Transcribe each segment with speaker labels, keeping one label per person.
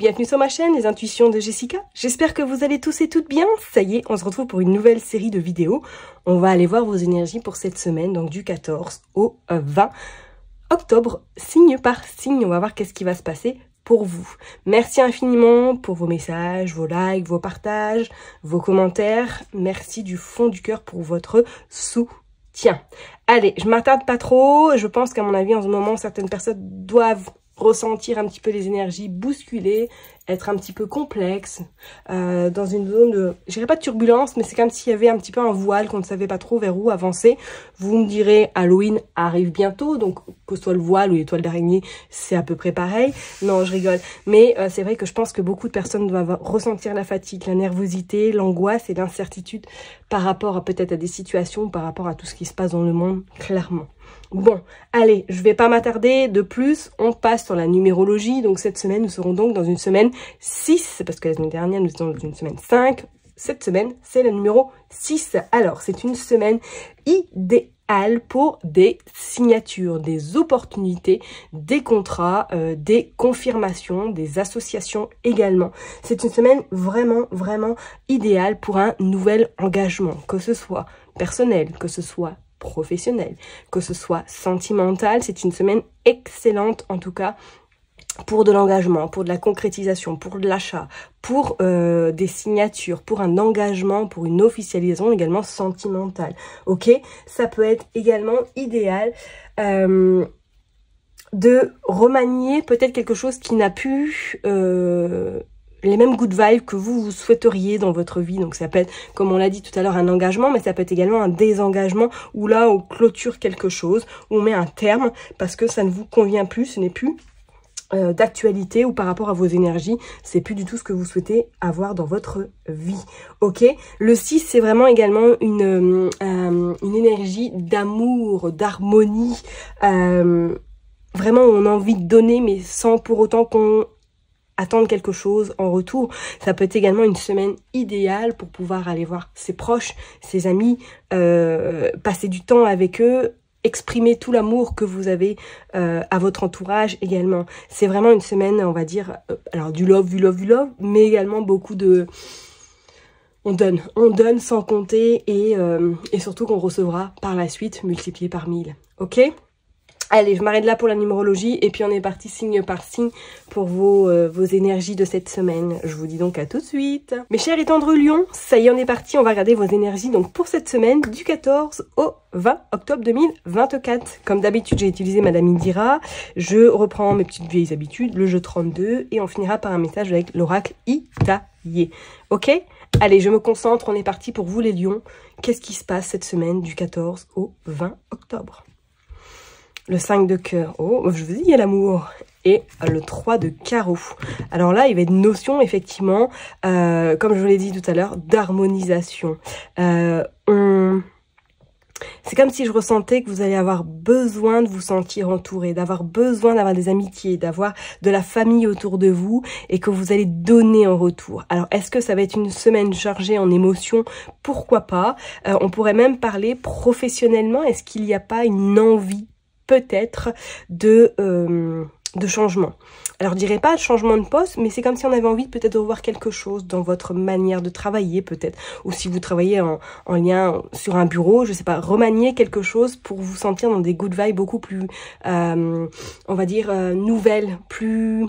Speaker 1: bienvenue sur ma chaîne, les intuitions de Jessica. J'espère que vous allez tous et toutes bien. Ça y est, on se retrouve pour une nouvelle série de vidéos. On va aller voir vos énergies pour cette semaine, donc du 14 au 20 octobre, signe par signe. On va voir qu'est-ce qui va se passer pour vous. Merci infiniment pour vos messages, vos likes, vos partages, vos commentaires. Merci du fond du cœur pour votre soutien. Allez, je m'attarde pas trop. Je pense qu'à mon avis, en ce moment, certaines personnes doivent ressentir un petit peu les énergies bousculées, être un petit peu complexe, dans une zone de, je dirais pas de turbulence, mais c'est comme s'il y avait un petit peu un voile qu'on ne savait pas trop vers où avancer. Vous me direz, Halloween arrive bientôt, donc que ce soit le voile ou l'étoile d'araignée, c'est à peu près pareil. Non, je rigole. Mais c'est vrai que je pense que beaucoup de personnes doivent ressentir la fatigue, la nervosité, l'angoisse et l'incertitude par rapport peut-être à des situations, par rapport à tout ce qui se passe dans le monde, clairement. Bon, allez, je vais pas m'attarder de plus, on passe sur la numérologie. Donc cette semaine, nous serons donc dans une semaine 6, parce que la semaine dernière, nous étions dans une semaine 5. Cette semaine, c'est le numéro 6. Alors, c'est une semaine idéale pour des signatures, des opportunités, des contrats, des confirmations, des associations également. C'est une semaine vraiment, vraiment idéale pour un nouvel engagement, que ce soit personnel, que ce soit professionnel, que ce soit sentimental. C'est une semaine excellente en tout cas pour de l'engagement, pour de la concrétisation, pour de l'achat, pour des signatures, pour un engagement, pour une officialisation également sentimentale. Ok, ça peut être également idéal de remanier peut-être quelque chose qui n'a plus les mêmes good vibes que vous souhaiteriez dans votre vie. Donc ça peut être, comme on l'a dit tout à l'heure, un engagement, mais ça peut être également un désengagement où là on clôture quelque chose, où on met un terme parce que ça ne vous convient plus, ce n'est plus d'actualité, ou par rapport à vos énergies, c'est plus du tout ce que vous souhaitez avoir dans votre vie. Ok, le 6, c'est vraiment également une énergie d'amour, d'harmonie, vraiment on a envie de donner mais sans pour autant qu'on attendre quelque chose en retour. Ça peut être également une semaine idéale pour pouvoir aller voir ses proches, ses amis, passer du temps avec eux, exprimer tout l'amour que vous avez à votre entourage également. C'est vraiment une semaine, on va dire, alors du love, mais également beaucoup de... On donne sans compter et surtout qu'on recevra par la suite multiplié par 1000. Ok ? Allez, je m'arrête là pour la numérologie et puis on est parti signe par signe pour vos énergies de cette semaine. Je vous dis donc à tout de suite. Mes chers et tendres lions, ça y est, on est parti. On va regarder vos énergies donc pour cette semaine du 14 au 20 octobre 2024. Comme d'habitude, j'ai utilisé Madame Indira. Je reprends mes petites vieilles habitudes, le jeu 32 et on finira par un message avec l'oracle Itaillé. Ok ? Allez, je me concentre. On est parti pour vous les lions. Qu'est-ce qui se passe cette semaine du 14 au 20 octobre ? Le 5 de cœur, oh, je vous dis, il y a l'amour. Et le 3 de carreau. Alors là, il y avait une notion, effectivement, comme je vous l'ai dit tout à l'heure, d'harmonisation. C'est comme si je ressentais que vous allez avoir besoin de vous sentir entouré, d'avoir besoin d'avoir des amitiés, d'avoir de la famille autour de vous et que vous allez donner en retour. Alors, est-ce que ça va être une semaine chargée en émotions? Pourquoi pas? On pourrait même parler professionnellement. Est-ce qu'il n'y a pas une envie peut-être de changement? Alors je dirais pas changement de poste, mais c'est comme si on avait envie peut-être de revoir quelque chose dans votre manière de travailler peut-être, ou si vous travaillez en lien sur un bureau, je sais pas, remanier quelque chose pour vous sentir dans des good vibes beaucoup plus on va dire nouvelles, plus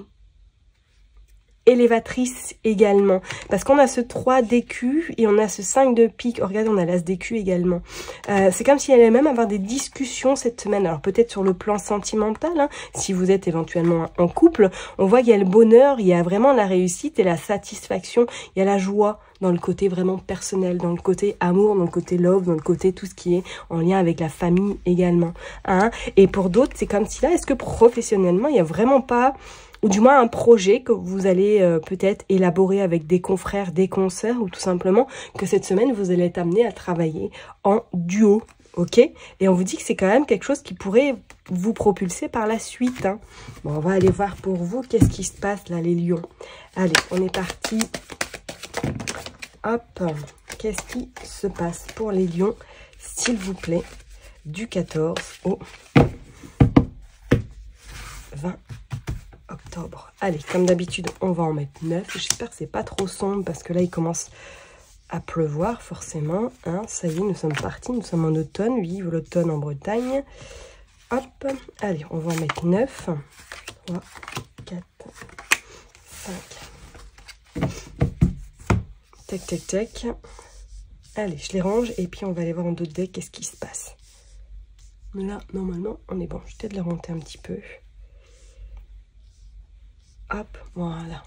Speaker 1: élévatrice également, parce qu'on a ce 3 d'écu et on a ce 5 de pique. Oh, regardez, on a l'as d'écu également. C'est comme si elle allait même avoir des discussions cette semaine, alors peut-être sur le plan sentimental, hein, si vous êtes éventuellement en couple. On voit qu'il y a le bonheur, il y a vraiment la réussite et la satisfaction, il y a la joie dans le côté vraiment personnel, dans le côté amour, dans le côté love, dans le côté tout ce qui est en lien avec la famille également, hein. Et pour d'autres, c'est comme si là, est-ce que professionnellement, il n'y a vraiment pas, ou du moins un projet que vous allez peut-être élaborer avec des confrères, des consoeurs, ou tout simplement que cette semaine, vous allez être amené à travailler en duo, ok? Et on vous dit que c'est quand même quelque chose qui pourrait vous propulser par la suite, hein. Bon, on va aller voir pour vous, qu'est-ce qui se passe là, les lions? Allez, on est parti. Hop, qu'est-ce qui se passe pour les lions, s'il vous plaît, du 14 au 20 octobre? octobre. Allez, comme d'habitude, on va en mettre 9. J'espère que c'est pas trop sombre parce que là, il commence à pleuvoir forcément. Hein. Ça y est, nous sommes partis. Nous sommes en automne. Vive l'automne en Bretagne. Hop. Allez, on va en mettre 9. 3, 4, 5. Tac, tac, tac. Allez, je les range et puis on va aller voir en d'autres decks qu'est-ce qui se passe. Mais là, normalement, on est bon. Je vais peut-être les remonter un petit peu. Hop, voilà.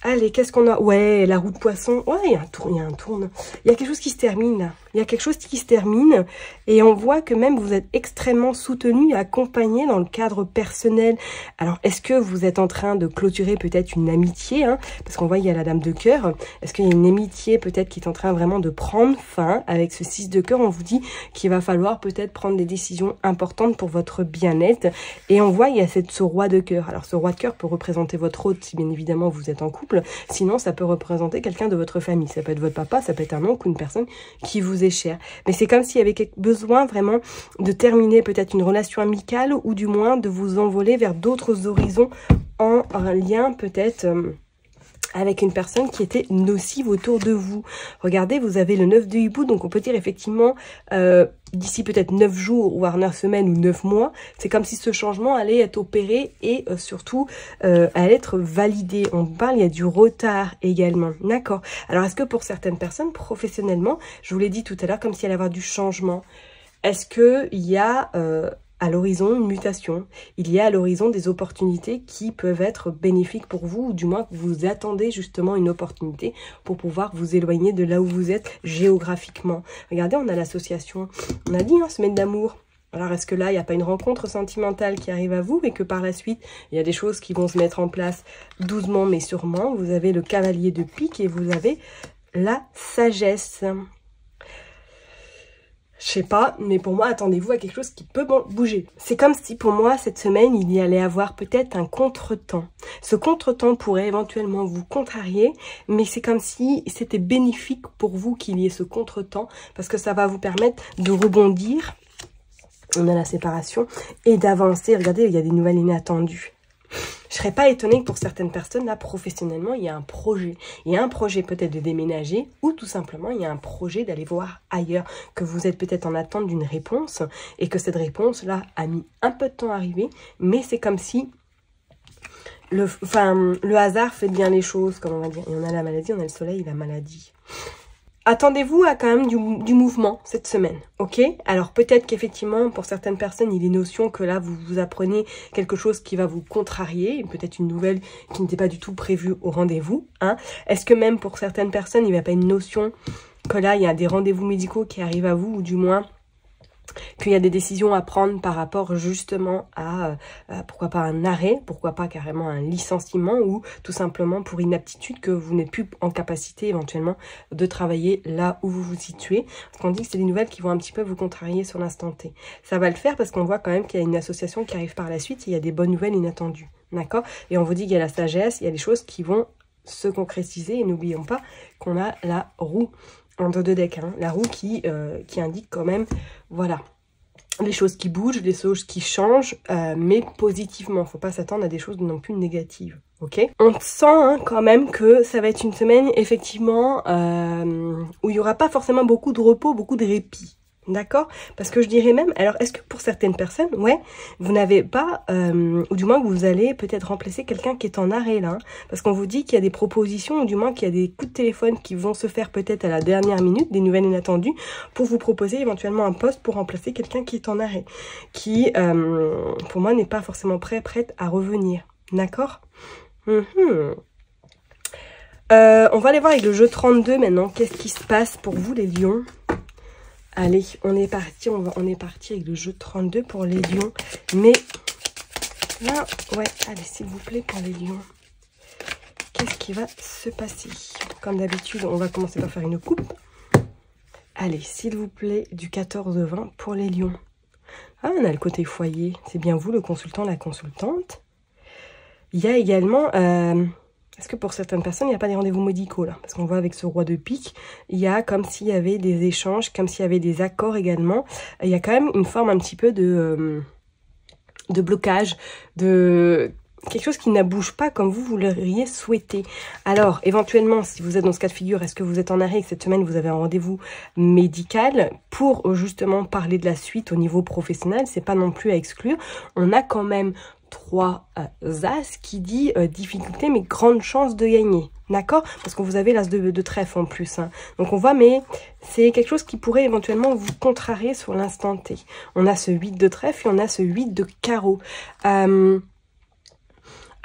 Speaker 1: Allez, qu'est-ce qu'on a? Ouais, la roue de poisson. Ouais, il y a un tour, il y a un tourne. Il y a quelque chose qui se termine là. Il y a quelque chose qui se termine. Et on voit que même vous êtes extrêmement soutenu et accompagné dans le cadre personnel. Alors, est-ce que vous êtes en train de clôturer peut-être une amitié, hein? Parce qu'on voit, il y a la dame de cœur. Est-ce qu'il y a une amitié peut-être qui est en train vraiment de prendre fin? Avec ce 6 de cœur, on vous dit qu'il va falloir peut-être prendre des décisions importantes pour votre bien-être. Et on voit, il y a ce roi de cœur. Alors, ce roi de cœur peut représenter votre hôte, si bien évidemment vous êtes en couple. Sinon, ça peut représenter quelqu'un de votre famille. Ça peut être votre papa, ça peut être un oncle ou une personne qui vous est chère. Mais c'est comme s'il y avait besoin vraiment de terminer peut-être une relation amicale ou du moins de vous envoler vers d'autres horizons en lien peut-être avec une personne qui était nocive autour de vous. Regardez, vous avez le 9 de hibou, donc on peut dire effectivement d'ici peut-être 9 jours, voire 9 semaines ou 9 mois, c'est comme si ce changement allait être opéré et surtout allait être validé. On parle, il y a du retard également. D'accord. Alors, est-ce que pour certaines personnes, professionnellement, je vous l'ai dit tout à l'heure, comme s'il allait y avoir du changement, est-ce qu'il y a à l'horizon une mutation, il y a à l'horizon des opportunités qui peuvent être bénéfiques pour vous, ou du moins que vous attendez justement une opportunité pour pouvoir vous éloigner de là où vous êtes géographiquement. Regardez, on a l'association, on a dit, hein, semaine d'amour. Alors, est-ce que là, il n'y a pas une rencontre sentimentale qui arrive à vous et que par la suite, il y a des choses qui vont se mettre en place doucement mais sûrement? Vous avez le cavalier de pique et vous avez la sagesse. Je sais pas, mais pour moi, attendez-vous à quelque chose qui peut bouger. C'est comme si pour moi, cette semaine, il y allait avoir peut-être un contretemps. Ce contretemps pourrait éventuellement vous contrarier, mais c'est comme si c'était bénéfique pour vous qu'il y ait ce contretemps, parce que ça va vous permettre de rebondir. On a la séparation et d'avancer. Regardez, il y a des nouvelles inattendues. Je serais pas étonnée que pour certaines personnes, là, professionnellement, il y a un projet. Il y a un projet peut-être de déménager ou tout simplement, il y a un projet d'aller voir ailleurs, que vous êtes peut-être en attente d'une réponse et que cette réponse-là a mis un peu de temps à arriver, mais c'est comme si le hasard fait bien les choses, comme on va dire. Et on a la maladie, on a le soleil et la maladie. Attendez-vous à quand même du mouvement cette semaine, ok? Alors peut-être qu'effectivement, pour certaines personnes, il est notion que là, vous apprenez quelque chose qui va vous contrarier, peut-être une nouvelle qui n'était pas du tout prévue au rendez-vous, hein? Est-ce que même pour certaines personnes, il n'y a pas une notion que là, il y a des rendez-vous médicaux qui arrivent à vous, ou du moins qu'il y a des décisions à prendre par rapport justement à pourquoi pas un arrêt, pourquoi pas carrément un licenciement ou tout simplement pour inaptitude que vous n'êtes plus en capacité éventuellement de travailler là où vous vous situez. Parce qu'on dit que c'est des nouvelles qui vont un petit peu vous contrarier sur l'instant T. Ça va le faire parce qu'on voit quand même qu'il y a une association qui arrive par la suite et il y a des bonnes nouvelles inattendues. D'accord? Et on vous dit qu'il y a la sagesse, il y a des choses qui vont se concrétiser et n'oublions pas qu'on a la roue entre deux decks, hein, la roue qui indique quand même, voilà, les choses qui bougent, les choses qui changent, mais positivement. Il ne faut pas s'attendre à des choses non plus négatives, ok? On sent hein, quand même que ça va être une semaine, effectivement, où il n'y aura pas forcément beaucoup de repos, beaucoup de répit. D'accord? Parce que je dirais même, alors est-ce que pour certaines personnes, ouais, vous n'avez pas, ou du moins que vous allez peut-être remplacer quelqu'un qui est en arrêt là, hein, parce qu'on vous dit qu'il y a des propositions, ou du moins qu'il y a des coups de téléphone qui vont se faire peut-être à la dernière minute, des nouvelles inattendues, pour vous proposer éventuellement un poste pour remplacer quelqu'un qui est en arrêt, qui, pour moi, n'est pas forcément prête à revenir. D'accord? On va aller voir avec le jeu 32 maintenant, qu'est-ce qui se passe pour vous les lions? Allez, on est parti avec le jeu 32 pour les lions. Mais là, ouais, allez, s'il vous plaît, pour les lions. Qu'est-ce qui va se passer? Comme d'habitude, on va commencer par faire une coupe. Allez, s'il vous plaît, du 14-20 pour les lions. Ah, on a le côté foyer. C'est bien vous, le consultant, la consultante. Il y a également... Est-ce que pour certaines personnes, il n'y a pas des rendez-vous médicaux là? Parce qu'on voit avec ce roi de pique, il y a comme s'il y avait des échanges, comme s'il y avait des accords également. Il y a quand même une forme un petit peu de blocage, quelque chose qui n'abouge pas comme vous l'auriez souhaité. Alors, éventuellement, si vous êtes dans ce cas de figure, est-ce que vous êtes en arrêt et que cette semaine, vous avez un rendez-vous médical pour justement parler de la suite au niveau professionnel? C'est pas non plus à exclure. On a quand même 3 As qui dit difficulté mais grande chance de gagner. D'accord? Parce que vous avez l'As de trèfle en plus. Hein. Donc on voit, mais c'est quelque chose qui pourrait éventuellement vous contrarier sur l'instant T. On a ce 8 de trèfle et on a ce 8 de carreau.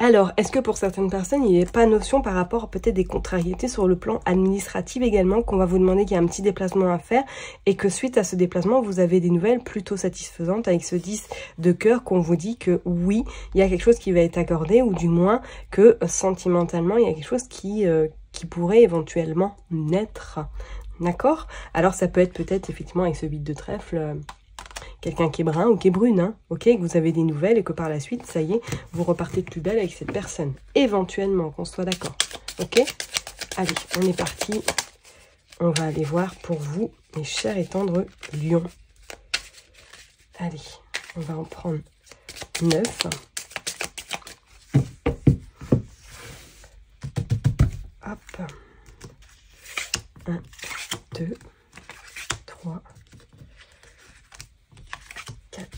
Speaker 1: Alors, est-ce que pour certaines personnes, il n'y a pas notion par rapport à peut-être des contrariétés sur le plan administratif également, qu'on va vous demander qu'il y a un petit déplacement à faire et que suite à ce déplacement, vous avez des nouvelles plutôt satisfaisantes avec ce 10 de cœur qu'on vous dit que oui, il y a quelque chose qui va être accordé ou du moins que sentimentalement, il y a quelque chose qui pourrait éventuellement naître. D'accord? Alors, ça peut être peut-être effectivement avec ce 8 de trèfle... quelqu'un qui est brun ou qui est brune, hein, ok, que vous avez des nouvelles et que par la suite, ça y est, vous repartez de plus belle avec cette personne. Éventuellement, qu'on soit d'accord, ok? Allez, on est parti. On va aller voir pour vous, mes chers et tendres lions. Allez, on va en prendre 9. Hop. 1, 2, 3, 4,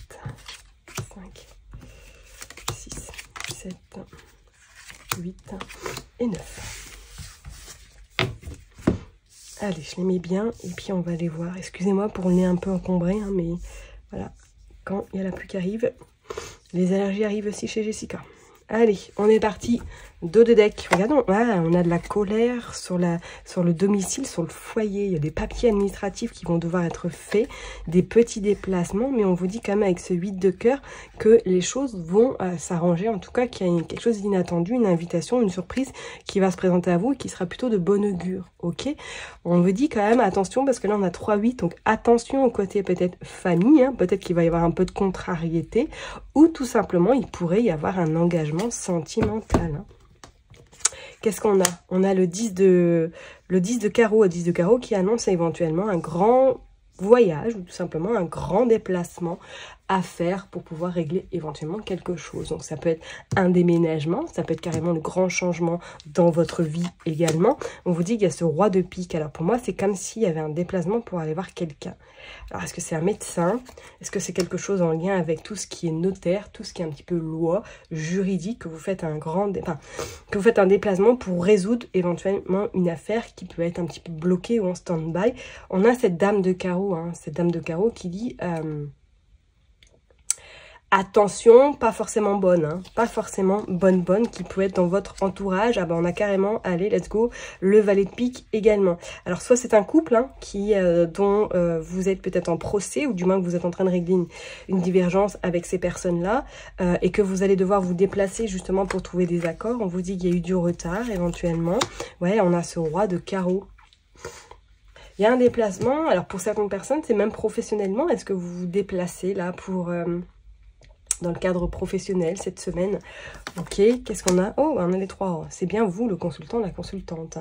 Speaker 1: 5, 6, 7, 8 et 9. Allez, je les mets bien et puis on va les voir. Excusez-moi pour le nez un peu encombré, hein, mais voilà, quand il y a la pluie qui arrive, les allergies arrivent aussi chez Jessica. Allez, on est parti. Dos de deck. Regardons, ah, on a de la colère sur le domicile, sur le foyer. Il y a des papiers administratifs qui vont devoir être faits, des petits déplacements, mais on vous dit quand même avec ce 8 de cœur que les choses vont s'arranger. En tout cas, qu'il y a quelque chose d'inattendu, une invitation, une surprise qui va se présenter à vous et qui sera plutôt de bon augure. Ok? On vous dit quand même attention parce que là on a 3-8, donc attention au côté peut-être famille, hein, peut-être qu'il va y avoir un peu de contrariété ou tout simplement il pourrait y avoir un engagement sentimental. Hein. Qu'est-ce qu'on a? On a le 10 de carreau, qui annonce éventuellement un grand voyage ou tout simplement un grand déplacement à faire pour pouvoir régler éventuellement quelque chose. Donc ça peut être un déménagement, ça peut être carrément le grand changement dans votre vie également. On vous dit qu'il y a ce roi de pique. Alors pour moi, c'est comme s'il y avait un déplacement pour aller voir quelqu'un. Alors est-ce que c'est un médecin? Est-ce que c'est quelque chose en lien avec tout ce qui est notaire, tout ce qui est un petit peu loi, juridique, que vous faites que vous faites un déplacement pour résoudre éventuellement une affaire qui peut être un petit peu bloquée ou en stand-by. On a cette dame de carreau, hein, cette dame de carreau qui dit... attention, pas forcément bonne, hein, pas forcément bonne, qui peut être dans votre entourage. Ah ben on a carrément, allez, let's go, le valet de pique également. Alors soit c'est un couple hein, dont vous êtes peut-être en procès, ou du moins que vous êtes en train de régler une divergence avec ces personnes-là, et que vous allez devoir vous déplacer justement pour trouver des accords. On vous dit qu'il y a eu du retard éventuellement. Ouais, on a ce roi de carreau. Il y a un déplacement, alors pour certaines personnes, c'est même professionnellement. Est-ce que vous vous déplacez là pour... dans le cadre professionnel cette semaine. Ok, qu'est-ce qu'on a? Oh, on a les 3. C'est bien vous, le consultant, la consultante.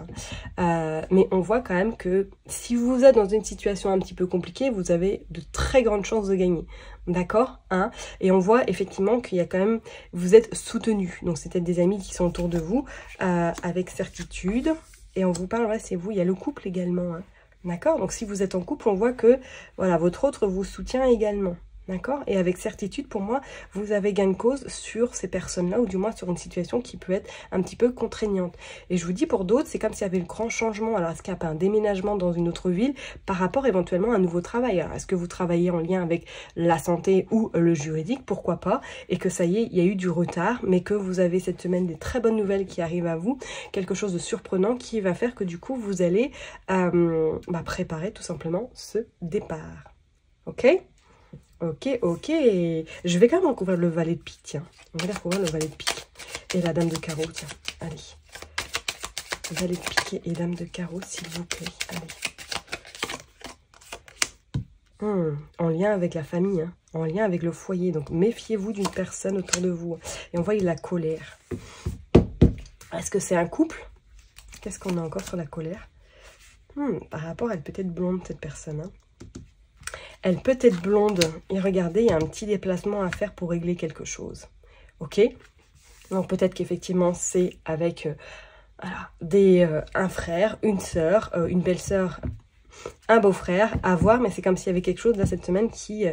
Speaker 1: Hein. Mais on voit quand même que si vous êtes dans une situation un petit peu compliquée, vous avez de très grandes chances de gagner. D'accord, hein? Et on voit effectivement qu'il y a quand même... Vous êtes soutenu. Donc, c'est peut-être des amis qui sont autour de vous avec certitude. Et on vous parle, ouais, c'est vous. Il y a le couple également. Hein. D'accord? Donc, si vous êtes en couple, on voit que voilà, votre autre vous soutient également. D'accord? Et avec certitude, pour moi, vous avez gain de cause sur ces personnes-là, ou du moins sur une situation qui peut être un petit peu contraignante. Et je vous dis, pour d'autres, c'est comme s'il y avait le grand changement. Alors, est-ce qu'il n'y a pas un déménagement dans une autre ville par rapport éventuellement à un nouveau travail? Alors, est-ce que vous travaillez en lien avec la santé ou le juridique? Pourquoi pas? Et que ça y est, il y a eu du retard, mais que vous avez cette semaine des très bonnes nouvelles qui arrivent à vous, quelque chose de surprenant qui va faire que du coup, vous allez préparer tout simplement ce départ. Ok? Ok, ok. Je vais quand même recouvrir le valet de pique, tiens. On va recouvrir le valet de pique. Et la dame de carreau, tiens. Allez. Valet de pique et dame de carreau, s'il vous plaît. Allez. En lien avec la famille, hein. En lien avec le foyer. Donc, méfiez-vous d'une personne autour de vous. Et on voit, il y a la colère. Est-ce que c'est un couple? Qu'est-ce qu'on a encore sur la colère? Par rapport, elle peut être blonde, cette personne, hein. Elle peut être blonde. Et regardez, il y a un petit déplacement à faire pour régler quelque chose. Ok? Donc peut-être qu'effectivement c'est avec un frère, une sœur, une belle-sœur, un beau-frère, à voir, mais c'est comme s'il y avait quelque chose là cette semaine qui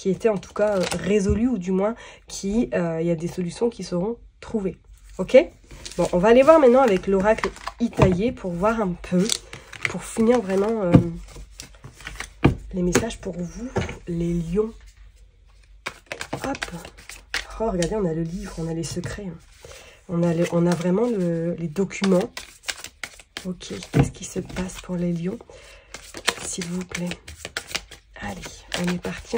Speaker 1: était en tout cas résolu, ou du moins il y a des solutions qui seront trouvées. Ok? Bon, on va aller voir maintenant avec l'oracle Itaillé pour voir un peu, pour finir vraiment les messages pour vous, les lions. Hop! Oh, regardez, on a le livre, on a les secrets. On a vraiment les documents. Ok, qu'est-ce qui se passe pour les lions? S'il vous plaît. Allez, on est parti.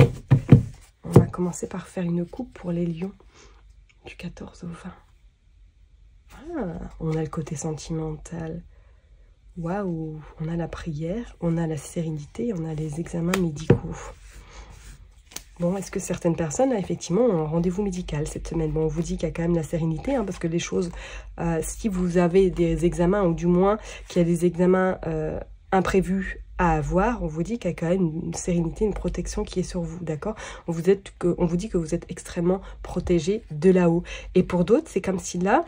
Speaker 1: On va commencer par faire une coupe pour les lions du 14 au 20. Ah, on a le côté sentimental. Waouh, on a la prière, on a la sérénité, on a les examens médicaux. Bon, est-ce que certaines personnes, là, effectivement, ont un rendez-vous médical cette semaine? Bon, on vous dit qu'il y a quand même la sérénité, hein, parce que les choses, si vous avez des examens, ou du moins qu'il y a des examens imprévus à avoir, on vous dit qu'il y a quand même une sérénité, une protection qui est sur vous, d'accord? On vous dit que vous êtes extrêmement protégé de là-haut. Et pour d'autres, c'est comme si là,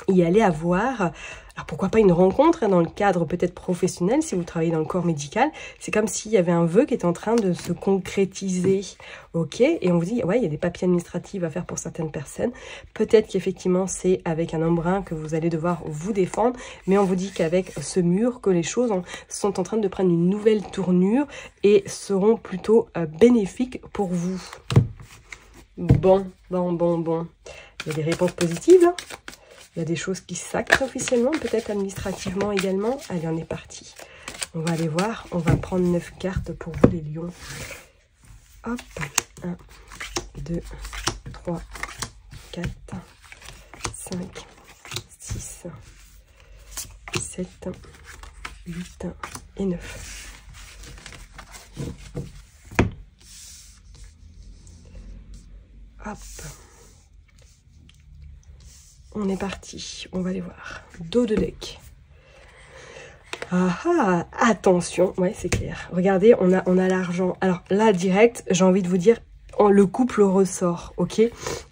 Speaker 1: il y allait avoir, alors pourquoi pas une rencontre, hein, dans le cadre peut-être professionnel, si vous travaillez dans le corps médical, c'est comme s'il y avait un vœu qui est en train de se concrétiser, ok? Et on vous dit, ouais, il y a des papiers administratifs à faire pour certaines personnes, peut-être qu'effectivement c'est avec un embrun que vous allez devoir vous défendre, mais on vous dit qu'avec ce mur, que les choses sont en train de prendre une nouvelle tournure et seront plutôt bénéfiques pour vous. Bon. Il y a des réponses positives, là. Il y a des choses qui s'actent officiellement, peut-être administrativement également. Allez, on est parti. On va aller voir. On va prendre 9 cartes pour vous, les lions. Hop. 1, 2, 3, 4, 5, 6, 7, 8 et 9. Hop. On est parti, on va aller voir. Dos de deck. Ah, attention, ouais, c'est clair. Regardez, on a l'argent. Alors là, direct, j'ai envie de vous dire, le couple ressort, ok?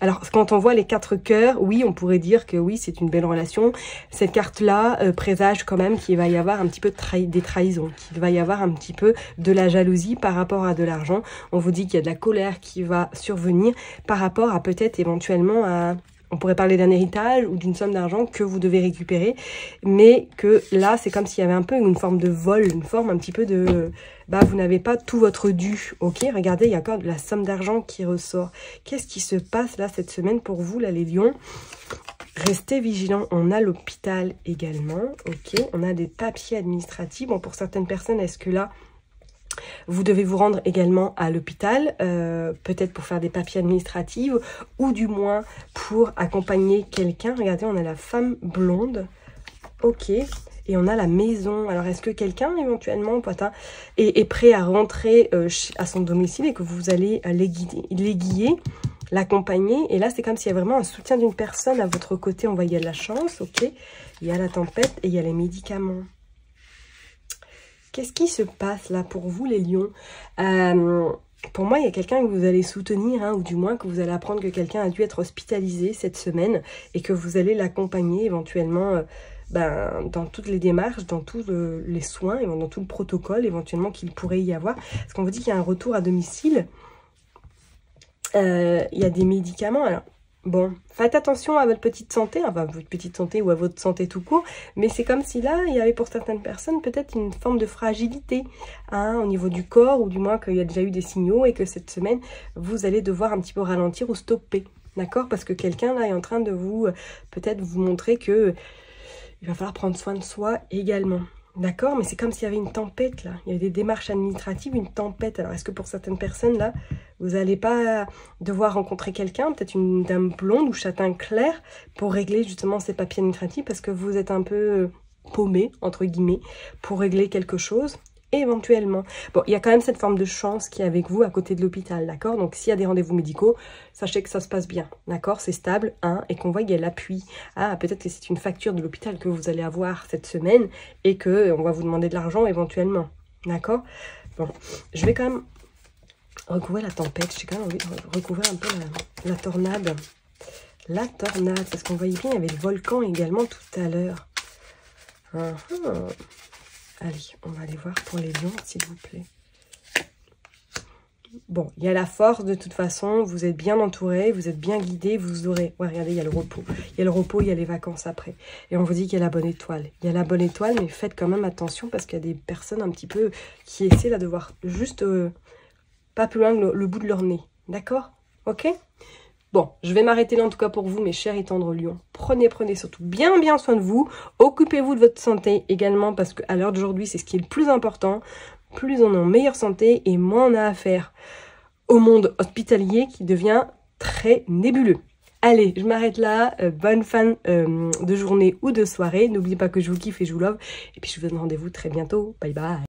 Speaker 1: Alors, quand on voit les 4 cœurs, oui, on pourrait dire que oui, c'est une belle relation. Cette carte-là présage quand même qu'il va y avoir un petit peu des trahisons, qu'il va y avoir un petit peu de la jalousie par rapport à de l'argent. On vous dit qu'il y a de la colère qui va survenir par rapport à peut-être éventuellement à... On pourrait parler d'un héritage ou d'une somme d'argent que vous devez récupérer, mais que là, c'est comme s'il y avait un peu une forme de vol, une forme un petit peu de... Bah, vous n'avez pas tout votre dû, ok? Regardez, il y a encore de la somme d'argent qui ressort. Qu'est-ce qui se passe là cette semaine pour vous, là, les lions? Restez vigilants. On a l'hôpital également, ok? On a des papiers administratifs. Bon, pour certaines personnes, est-ce que là... Vous devez vous rendre également à l'hôpital, peut-être pour faire des papiers administratifs, ou du moins pour accompagner quelqu'un. Regardez, on a la femme blonde, ok, et on a la maison. Alors, est-ce que quelqu'un, éventuellement, est prêt à rentrer à son domicile et que vous allez l'aiguiller, l'accompagner? Et là, c'est comme s'il y a vraiment un soutien d'une personne à votre côté. On voit, il y a de la chance, ok, il y a la tempête et il y a les médicaments. Qu'est-ce qui se passe là pour vous, les lions? Pour moi, il y a quelqu'un que vous allez soutenir, hein, ou du moins que vous allez apprendre que quelqu'un a dû être hospitalisé cette semaine et que vous allez l'accompagner éventuellement dans toutes les démarches, dans tous les soins, et dans tout le protocole éventuellement qu'il pourrait y avoir. Parce qu'on vous dit qu'il y a un retour à domicile. Il y a des médicaments. Alors, bon, faites attention à votre petite santé, enfin votre petite santé ou à votre santé tout court, mais c'est comme si là, il y avait pour certaines personnes peut-être une forme de fragilité, hein, au niveau du corps, ou du moins qu'il y a déjà eu des signaux et que cette semaine, vous allez devoir un petit peu ralentir ou stopper, d'accord? Parce que quelqu'un là est en train de vous, peut-être vous montrer que il va falloir prendre soin de soi également. D'accord, mais c'est comme s'il y avait une tempête là. Il y a des démarches administratives, une tempête. Alors, est-ce que pour certaines personnes là, vous n'allez pas devoir rencontrer quelqu'un, peut-être une dame blonde ou châtain clair, pour régler justement ces papiers administratifs parce que vous êtes un peu paumé, entre guillemets, pour régler quelque chose, éventuellement. Bon, il y a quand même cette forme de chance qui est avec vous à côté de l'hôpital, d'accord? Donc, s'il y a des rendez-vous médicaux, sachez que ça se passe bien, d'accord? C'est stable, hein, et qu'on voit qu'il y a l'appui. Ah, peut-être que c'est une facture de l'hôpital que vous allez avoir cette semaine et qu'on va vous demander de l'argent éventuellement, d'accord? Bon, je vais quand même recouvrir la tempête. J'ai quand même envie de recouvrir un peu la tornade. La tornade, parce qu'on voyait bien, il y avait le volcan également tout à l'heure. Allez, on va aller voir pour les lions, s'il vous plaît. Bon, il y a la force de toute façon, vous êtes bien entouré, vous êtes bien guidé, vous aurez... Ouais, regardez, il y a le repos. Il y a le repos, il y a les vacances après. Et on vous dit qu'il y a la bonne étoile. Il y a la bonne étoile, mais faites quand même attention parce qu'il y a des personnes un petit peu qui essaient là de voir juste pas plus loin que le bout de leur nez. D'accord? Ok? Bon, je vais m'arrêter là en tout cas pour vous, mes chers et tendres lions. Prenez surtout bien soin de vous. Occupez-vous de votre santé également parce qu'à l'heure d'aujourd'hui, c'est ce qui est le plus important. Plus on est en meilleure santé et moins on a affaire au monde hospitalier qui devient très nébuleux. Allez, je m'arrête là. Bonne fin de journée ou de soirée. N'oubliez pas que je vous kiffe et je vous love. Et puis je vous donne rendez-vous très bientôt. Bye bye.